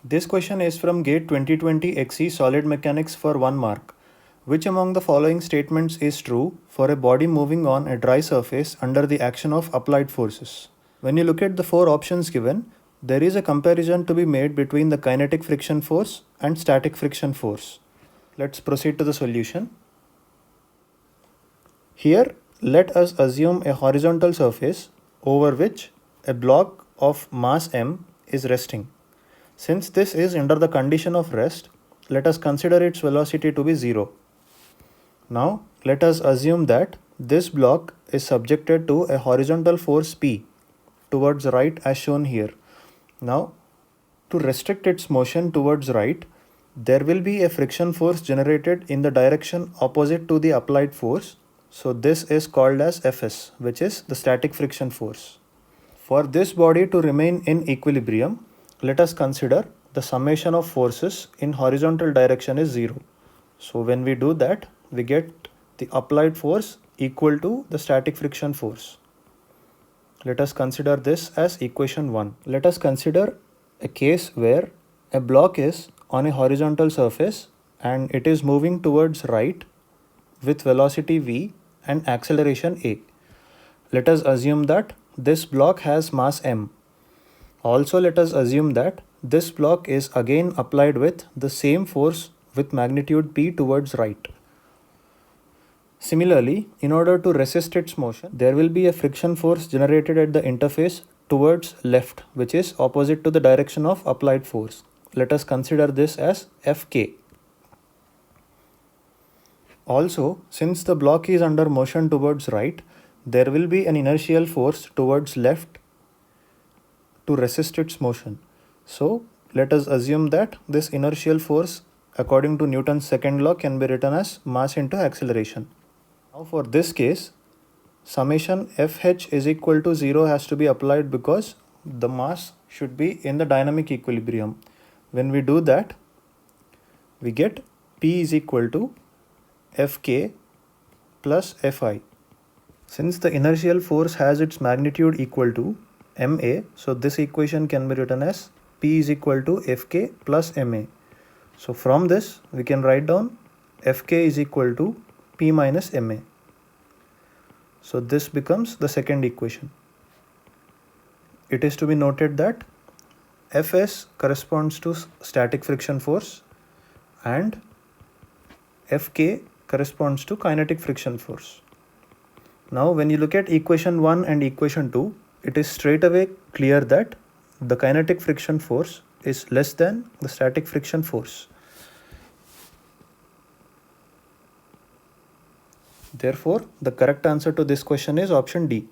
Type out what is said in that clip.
This question is from GATE 2020 XE Solid Mechanics for 1 mark. Which among the following statements is true for a body moving on a dry surface under the action of applied forces? When you look at the 4 options given, there is a comparison to be made between the kinetic friction force and static friction force. Let's proceed to the solution. Here, let us assume a horizontal surface over which a block of mass m is resting. Since this is under the condition of rest, let us consider its velocity to be 0. Now, let us assume that this block is subjected to a horizontal force P towards right as shown here. Now, to restrict its motion towards right, there will be a friction force generated in the direction opposite to the applied force. So this is called as Fs, which is the static friction force. For this body to remain in equilibrium, let us consider the summation of forces in horizontal direction is 0. So when we do that, we get the applied force equal to the static friction force. Let us consider this as equation 1. Let us consider a case where a block is on a horizontal surface and it is moving towards right with velocity v and acceleration a. Let us assume that this block has mass m. Also, let us assume that this block is again applied with the same force with magnitude p towards right. Similarly, in order to resist its motion, there will be a friction force generated at the interface towards left, which is opposite to the direction of applied force. Let us consider this as Fk. Also, since the block is under motion towards right, there will be an inertial force towards left to resist its motion. So let us assume that this inertial force according to Newton's second law can be written as mass into acceleration. Now for this case, summation Fh is equal to 0 has to be applied because the mass should be in the dynamic equilibrium. When we do that, we get P is equal to Fk plus Fi. Since the inertial force has its magnitude equal to ma, so this equation can be written as P is equal to Fk plus ma. So from this we can write down Fk is equal to P minus ma. So this becomes the second equation. It is to be noted that Fs corresponds to static friction force and Fk corresponds to kinetic friction force. Now when you look at equation 1 and equation 2, it is straight away clear that the kinetic friction force is less than the static friction force. Therefore, the correct answer to this question is option D.